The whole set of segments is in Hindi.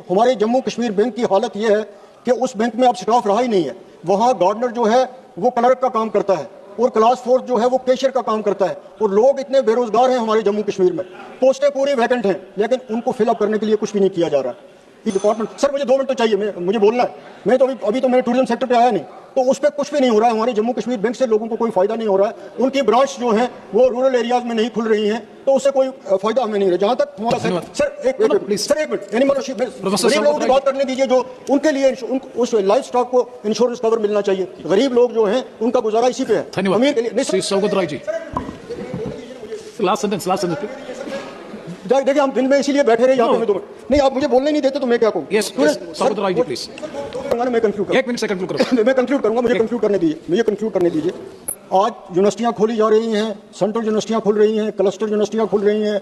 हमारे जम्मू कश्मीर बैंक की हालत यह है कि उस बैंक में अब स्टाफ रहा ही नहीं है। वहाँ गार्डनर जो है वो क्लर्क का काम करता है और क्लास फोर्स जो है वो कैशियर का काम करता है। और लोग इतने बेरोजगार हैं हमारे जम्मू कश्मीर में, पोस्टें पूरी वैकेंट हैं, लेकिन उनको फिलअप करने के लिए कुछ भी नहीं किया जा रहा है। डिपार्टमेंट सर मुझे 2 मिनट तो चाहिए, मुझे बोलना है। मैं तो अभी तो मैं टूरिज्म सेक्टर पे आया नहीं, तो उस पर कुछ भी नहीं हो रहा है। हमारे जम्मू कश्मीर बैंक से लोगों को कोई फायदा नहीं हो रहा है। उनकी ब्रांच जो है वो रूरल एरियाज में नहीं खुल रही हैं, तो उससे कोई फायदा हमें नहीं रहा। जहां तक हमारा सर एक मिनट गरीब लोगों की बात करने दीजिए, जो उनके लिए उस लाइफ स्टॉक को इंश्योरेंस कवर मिलना चाहिए। गरीब लोग जो हैं उनका गुजारा इसी पे है। अमीर के लिए देखिए हम दिन में इसीलिए बैठे रहे यहाँ पे। 2 मिनट नहीं, आप मुझे बोलने नहीं देते तो मैं क्या कहूँ। मैं कंक्लूड करूंगा, मुझे कंक्लूड करने दीजिए। आज यूनिवर्सिटियां खोली जा रही हैं, सेंट्रल यूनिवर्सिटियां खुल रही हैं, क्लस्टर यूनिवर्सिटियां खुल रही हैं,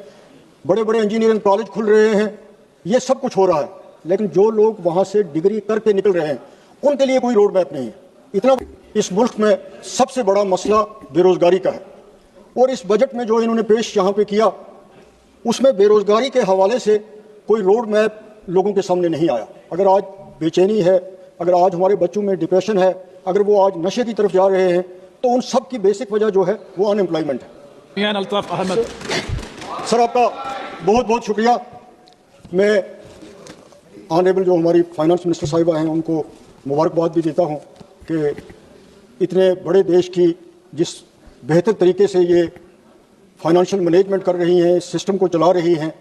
बड़े बड़े इंजीनियरिंग कॉलेज खुल रहे हैं, ये सब कुछ हो रहा है। लेकिन जो लोग वहां से डिग्री करके निकल रहे हैं उनके लिए कोई रोड मैप नहीं है। इतना इस मुल्क में सबसे बड़ा मसला बेरोजगारी का है, और इस बजट में जो इन्होंने पेश यहाँ पे किया उसमें बेरोजगारी के हवाले से कोई रोड मैप लोगों के सामने नहीं आया। अगर आज बेचैनी है, अगर आज हमारे बच्चों में डिप्रेशन है, अगर वो आज नशे की तरफ जा रहे हैं, तो उन सब की बेसिक वजह जो है वो अनएम्प्लॉयमेंट है। सर आपका बहुत बहुत शुक्रिया। मैं ऑनरेबल जो हमारी फाइनेंस मिनिस्टर साहिबा हैं उनको मुबारकबाद भी देता हूँ कि इतने बड़े देश की जिस बेहतर तरीके से ये फाइनेंशियल मैनेजमेंट कर रही हैं, इस सिस्टम को चला रही हैं,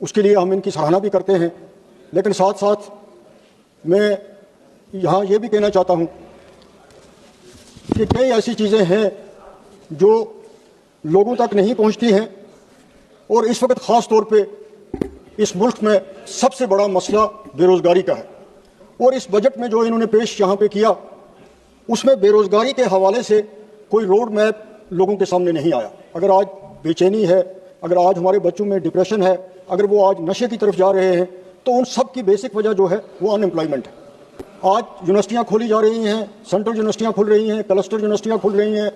उसके लिए हम इनकी सराहना भी करते हैं। लेकिन साथ साथ मैं यहाँ ये भी कहना चाहता हूँ कि कई ऐसी चीज़ें हैं जो लोगों तक नहीं पहुँचती हैं, और इस वक्त ख़ास तौर पे इस मुल्क में सबसे बड़ा मसला बेरोज़गारी का है। और इस बजट में जो इन्होंने पेश यहाँ पे किया उसमें बेरोज़गारी के हवाले से कोई रोड मैप लोगों के सामने नहीं आया। अगर आज बेचैनी है, अगर आज हमारे बच्चों में डिप्रेशन है, अगर वो आज नशे की तरफ जा रहे हैं, तो उन सब की बेसिक वजह जो है वो अनएम्प्लॉयमेंट है। आज यूनिवर्सिटियां खोली जा रही हैं, सेंट्रल यूनिवर्सिटियां खुल रही हैं, क्लस्टर यूनिवर्सिटियां खुल रही हैं,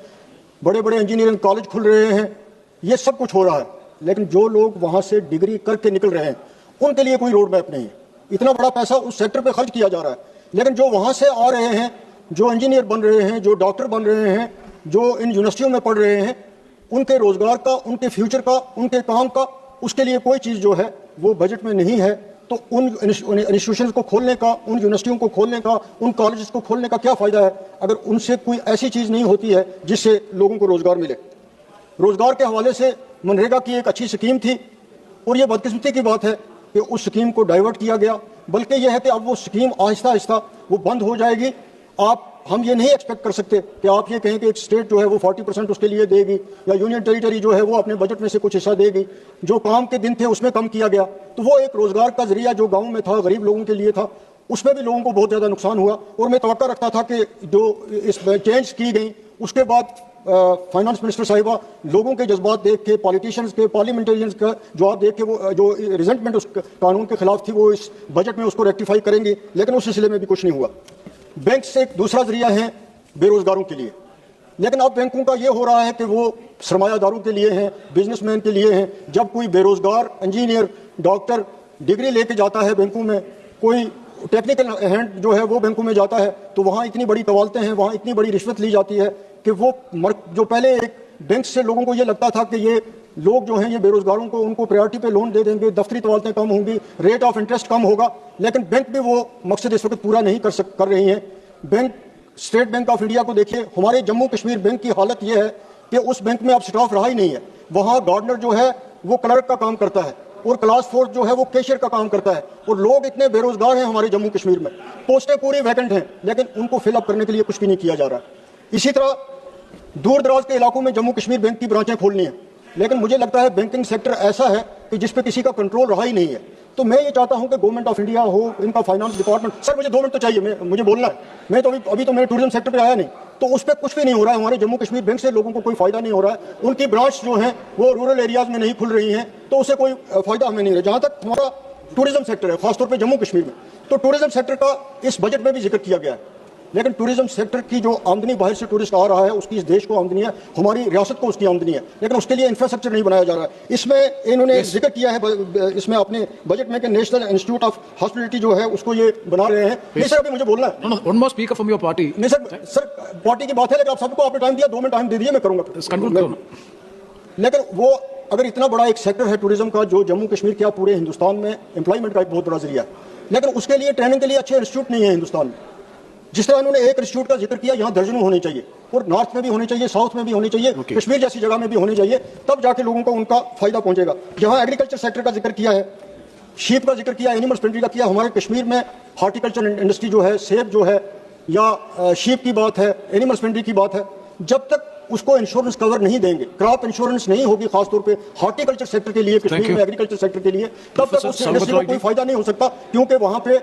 बड़े बड़े इंजीनियरिंग कॉलेज खुल रहे हैं, ये सब कुछ हो रहा है। लेकिन जो लोग वहाँ से डिग्री करके निकल रहे हैं उनके लिए कोई रोड मैप नहीं है। इतना बड़ा पैसा उस सेक्टर पर खर्च किया जा रहा है, लेकिन जो वहाँ से आ रहे हैं, जो इंजीनियर बन रहे हैं, जो डॉक्टर बन रहे हैं, जो इन यूनिवर्सिटियों में पढ़ रहे हैं, उनके रोजगार का, उनके फ्यूचर का, उनके काम का, उसके लिए कोई चीज़ जो है वो बजट में नहीं है। तो उन इंस्टीट्यूशंस को खोलने का, उन यूनिवर्सिटियों को खोलने का, उन कॉलेजेस को खोलने का क्या फ़ायदा है अगर उनसे कोई ऐसी चीज़ नहीं होती है जिससे लोगों को रोज़गार मिले। रोज़गार के हवाले से मनरेगा की एक अच्छी स्कीम थी, और ये बदकिस्मती की बात है कि उस स्कीम को डाइवर्ट किया गया। बल्कि यह है कि अब वो स्कीम आहिस्ता आहिस्ता वो बंद हो जाएगी। हम ये नहीं एक्सपेक्ट कर सकते कि आप ये कहें कि एक स्टेट जो है वो 40% उसके लिए देगी, या यूनियन टेरिटरी जो है वो अपने बजट में से कुछ हिस्सा देगी। जो काम के दिन थे उसमें कम किया गया, तो वो एक रोजगार का जरिया जो गांव में था, गरीब लोगों के लिए था, उसमें भी लोगों को बहुत ज़्यादा नुकसान हुआ। और मैं तवक्का रखता था कि जो इस चेंज की गई उसके बाद फाइनेंस मिनिस्टर साहिबा लोगों के जज्बात देख के, पॉलिटिशियंस के, पार्लियामेंटेरियंस का जवाब देख के, वो जो रिजेंटमेंट उस कानून के खिलाफ थी वो इस बजट में उसको रेक्टिफाई करेंगे। लेकिन उस सिलसिले में भी कुछ नहीं हुआ। बैंक से एक दूसरा जरिया है बेरोजगारों के लिए, लेकिन अब बैंकों का ये हो रहा है कि वो सरमायादारों के लिए हैं, बिजनेसमैन के लिए हैं। जब कोई बेरोजगार इंजीनियर, डॉक्टर डिग्री लेके जाता है बैंकों में, कोई टेक्निकल हैंड जो है वो बैंकों में जाता है, तो वहाँ इतनी बड़ी कवालतें हैं, वहाँ इतनी बड़ी रिश्वत ली जाती है कि वो जो पहले एक बैंक से लोगों को ये लगता था कि ये लोग जो हैं ये बेरोजगारों को, उनको प्रायोरिटी पे लोन दे देंगे, दफ्तरी तवालतें कम होंगी, रेट ऑफ इंटरेस्ट कम होगा, लेकिन बैंक भी वो मकसद इस वक्त पूरा नहीं कर रही हैं। Bank, state bank of India को देखिए, हमारे जम्मू कश्मीर बैंक की हालत ये है कि उस बैंक में अब स्टाफ रहा ही नहीं है। वहाँ गार्डनर जो है वो क्लर्क का काम करता है, और क्लास फोर्स जो है वो कैशियर का काम करता है। और लोग इतने बेरोजगार हैं हमारे जम्मू कश्मीर में, पोस्टें पूरी वैकेंट हैं, लेकिन उनको फिलअप करने के लिए कुछ भी नहीं किया जा रहा है। इसी तरह दूर दराज के इलाकों में जम्मू कश्मीर बैंक की ब्रांचें खोलनी है, लेकिन मुझे लगता है बैंकिंग सेक्टर ऐसा है कि जिस पे किसी का कंट्रोल रहा ही नहीं है। तो मैं ये चाहता हूं कि गवर्नमेंट ऑफ इंडिया हो, इनका फाइनेंस डिपार्टमेंट, सर मुझे 2 मिनट तो चाहिए, मुझे बोलना है। मैं तो अभी तो मैं टूरिज्म सेक्टर पे आया नहीं, तो उस पर कुछ भी नहीं हो रहा है। हमारे जम्मू कश्मीर बैंक से लोगों को कोई फायदा नहीं हो रहा है। उनकी ब्रांच जो है वो रूरल एरियाज में नहीं खुल रही हैं, तो उससे कोई फायदा हमें नहीं रहा। जहाँ तक हमारा टूरिज्म सेक्टर है, खासतौर पर जम्मू कश्मीर में, तो टूरिज्म सेक्टर का इस बजट में भी जिक्र किया गया है। लेकिन टूरिज्म सेक्टर की जो आमदनी बाहर से टूरिस्ट आ रहा है उसकी इस देश को आमदनी है, हमारी रियासत को उसकी आमदनी है, लेकिन उसके लिए इंफ्रास्ट्रक्चर नहीं बनाया जा रहा है। इसमें इन्होंने जिक्र किया है इसमें अपने बजट में कि नेशनल इंस्टीट्यूट ऑफ हॉस्पिटलिटी जो है उसको ये बना रहे हैं। नहीं सर, अभी मुझे बोलना है। One more speaker from your party. नहीं सर पार्टी की बात है, लेकिन आप सबको आपने टाइम दिया, 2 मिनट टाइम दे दिए, मैं करूंगा। लेकिन वो अगर इतना बड़ा एक सेक्टर है टूरिज्म का जो जम्मू कश्मीर क्या पूरे हिंदुस्तान में एम्प्लॉयमेंट का एक बहुत बड़ा जरिया है, लेकिन उसके लिए ट्रेनिंग के लिए अच्छे इंस्टीट्यूट नहीं है हिंदुस्तान में। जिस तरह उन्होंने एक इंस्टीट्यूट का जिक्र किया, यहाँ दर्जनों होने चाहिए, और नॉर्थ में भी होने चाहिए, साउथ में भी होने चाहिए, कश्मीर जैसी जगह में भी होने चाहिए, तब जाके लोगों को उनका फायदा पहुंचेगा। जहाँ एग्रीकल्चर सेक्टर का जिक्र किया है, शीप का जिक्र किया, एनिमल हस्बेंड्री का किया, हमारे कश्मीर में हॉर्टिकल्चर इंडस्ट्री जो है, सेब जो है या शीप की बात है, एनिमल हस्बेंड्री की बात है, जब तक उसको इंश्योरेंस कवर नहीं देंगे, क्रॉप इंश्योरेंस नहीं होगी खासतौर पे हॉर्टिकल्चर सेक्टर के लिए, कश्मीर में एग्रीकल्चर सेक्टर के लिए, तब तक उस इंडस्ट्री को कोई फायदा नहीं हो सकता, क्योंकि वहां पे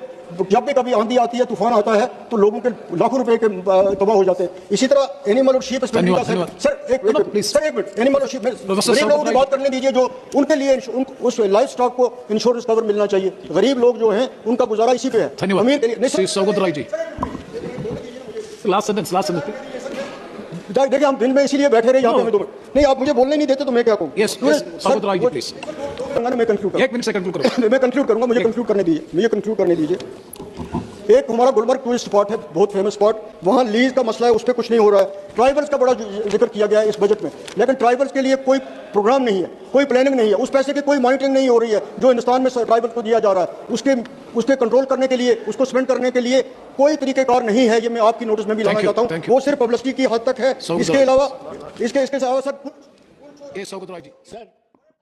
जब भी कभी आंधी आती है, तूफान आता है, तो लोगों के लाखों रुपए के तबाह हो जाते हैं। इसी तरह एनिमल और शीप हस्बेंड्री का सर एक मिनट एनिमल और शीप गरीब लोगों की बात करने दीजिए, जो उनके लिए उस लाइफ स्टॉक को इंश्योरेंस कवर मिलना चाहिए। गरीब लोग जो हैं उनका गुजारा इसी पे है। अमीर के लिए देखिए, हम दिन में इसीलिए बैठे रहे यहाँ पे, 2 मिनट नहीं, आप मुझे बोलने नहीं देते तो मैं क्या कहूँ। मैं कंक्लूड करूंगा, मुझे कंक्लूड करने दीजिए। एक हमारा गुलबर्ग टूरिस्ट स्पॉट है, बहुत फेमस स्पॉट, वहाँ लीज का मसला है, उस पर कुछ नहीं हो रहा है। ट्राइबल्स का बड़ा जिक्र किया गया है इस बजट में, लेकिन ट्राइबल्स के लिए कोई प्रोग्राम नहीं है, कोई प्लानिंग नहीं है, उस पैसे की कोई मॉनिटरिंग नहीं हो रही है जो हिंदुस्तान में ट्राइबल्स को दिया जा रहा है। उसके कंट्रोल करने के लिए, उसको स्पेंड करने के लिए कोई तरीकेकार नहीं है। ये मैं आपकी नोटिस में भी लाना चाहता हूँ, वो सिर्फ पब्लिसिटी की हद तक है। इसके अलावा सर